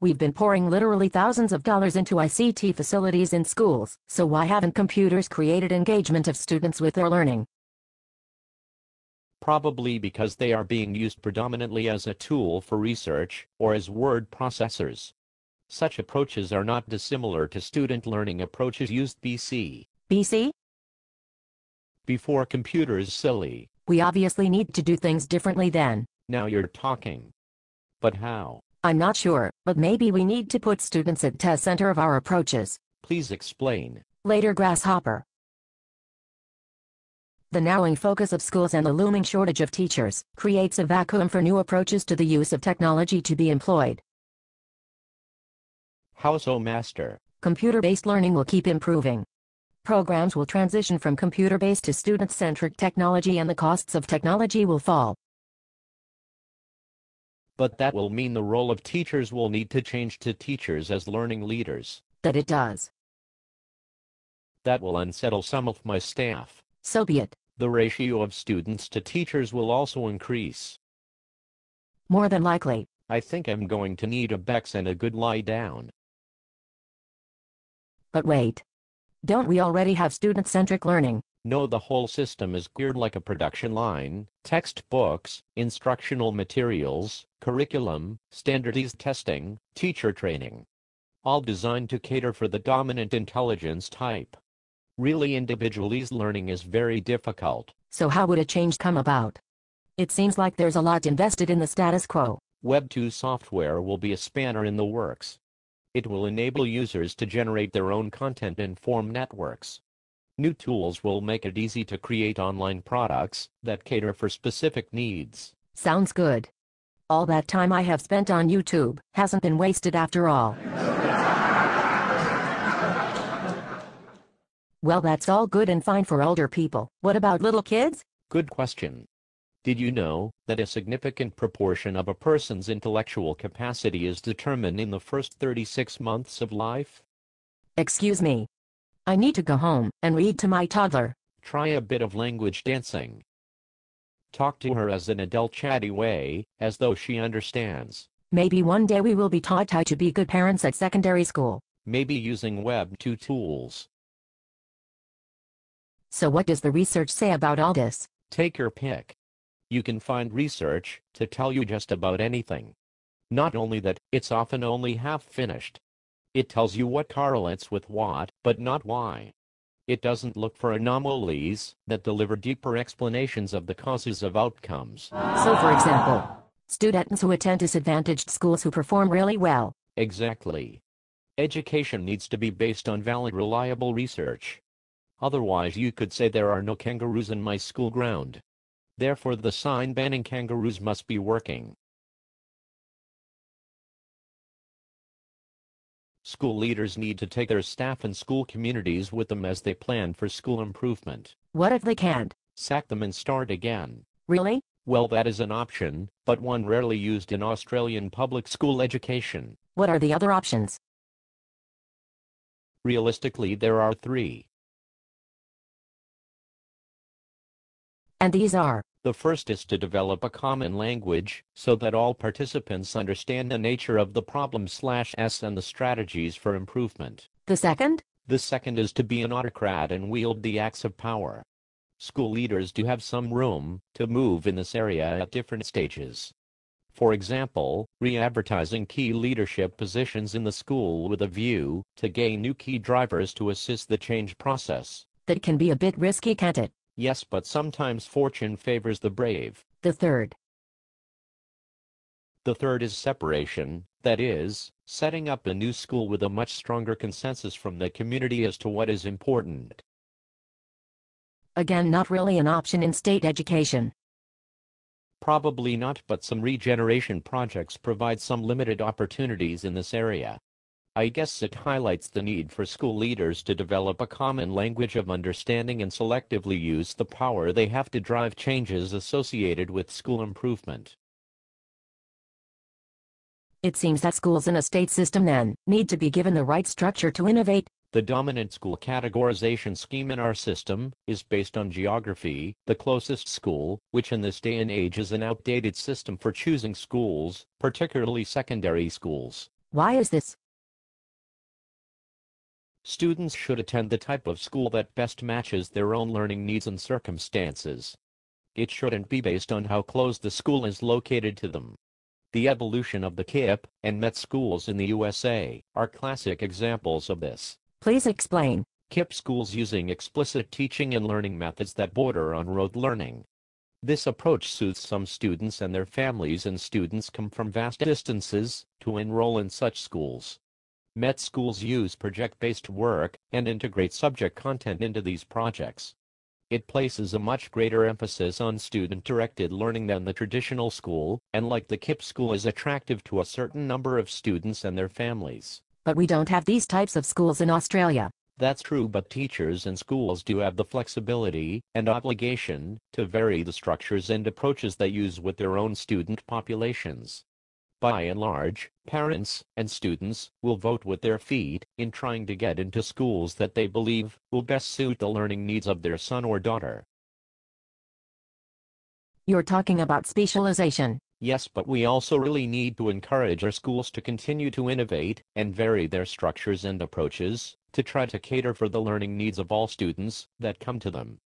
We've been pouring literally thousands of dollars into ICT facilities in schools, so why haven't computers created engagement of students with their learning? Probably because they are being used predominantly as a tool for research or as word processors. Such approaches are not dissimilar to student learning approaches used BC? before computers, silly. We obviously need to do things differently then. Now you're talking. But how? I'm not sure, but maybe we need to put students at the center of our approaches. Please explain. Later, Grasshopper. The narrowing focus of schools and the looming shortage of teachers creates a vacuum for new approaches to the use of technology to be employed. How so, Master? Computer-based learning will keep improving. Programs will transition from computer-based to student-centric technology, and the costs of technology will fall. But that will mean the role of teachers will need to change to teachers as learning leaders. That it does. That will unsettle some of my staff. So be it. The ratio of students to teachers will also increase. More than likely. I think I'm going to need a Bex and a good lie down. But wait. Don't we already have student-centric learning? No, the whole system is geared like a production line. Textbooks, instructional materials, curriculum, standardized testing, teacher training. All designed to cater for the dominant intelligence type. Really, individualized learning is very difficult. So how would a change come about? It seems like there's a lot invested in the status quo. Web 2 software will be a spanner in the works. It will enable users to generate their own content and form networks. New tools will make it easy to create online products that cater for specific needs. Sounds good. All that time I have spent on YouTube hasn't been wasted after all. Well, that's all good and fine for older people. What about little kids? Good question. Did you know that a significant proportion of a person's intellectual capacity is determined in the first 36 months of life? Excuse me. I need to go home and read to my toddler. Try a bit of language dancing. Talk to her as an adult chatty way, as though she understands. Maybe one day we will be taught how to be good parents at secondary school. Maybe using Web 2 tools. So what does the research say about all this? Take your pick. You can find research to tell you just about anything. Not only that, it's often only half finished. It tells you what correlates with what, but not why. It doesn't look for anomalies that deliver deeper explanations of the causes of outcomes. So for example, students who attend disadvantaged schools who perform really well. Exactly. Education needs to be based on valid, reliable research. Otherwise, you could say there are no kangaroos in my school ground. Therefore, the sign banning kangaroos must be working. School leaders need to take their staff and school communities with them as they plan for school improvement. What if they can't? Sack them and start again. Really? Well, that is an option, but one rarely used in Australian public school education. What are the other options? Realistically, there are three. And these are? The first is to develop a common language so that all participants understand the nature of the problem/s and the strategies for improvement. The second? The second is to be an autocrat and wield the axe of power. School leaders do have some room to move in this area at different stages. For example, re-advertising key leadership positions in the school with a view to gain new key drivers to assist the change process. That can be a bit risky, can't it? Yes, but sometimes fortune favors the brave. The third. The third is separation, that is, setting up a new school with a much stronger consensus from the community as to what is important. Again, not really an option in state education. Probably not, but some regeneration projects provide some limited opportunities in this area. I guess it highlights the need for school leaders to develop a common language of understanding and selectively use the power they have to drive changes associated with school improvement. It seems that schools in a state system then need to be given the right structure to innovate. The dominant school categorization scheme in our system is based on geography, the closest school, which in this day and age is an outdated system for choosing schools, particularly secondary schools. Why is this? Students should attend the type of school that best matches their own learning needs and circumstances. It shouldn't be based on how close the school is located to them. The evolution of the KIPP and MET schools in the USA are classic examples of this. Please explain. KIPP schools using explicit teaching and learning methods that border on rote learning. This approach suits some students and their families, and students come from vast distances to enroll in such schools. MET schools use project-based work and integrate subject content into these projects. It places a much greater emphasis on student-directed learning than the traditional school, and like the KIPP school, is attractive to a certain number of students and their families. But we don't have these types of schools in Australia. That's true, but teachers and schools do have the flexibility and obligation to vary the structures and approaches they use with their own student populations. By and large, parents and students will vote with their feet in trying to get into schools that they believe will best suit the learning needs of their son or daughter. You're talking about specialization. Yes, but we also really need to encourage our schools to continue to innovate and vary their structures and approaches to try to cater for the learning needs of all students that come to them.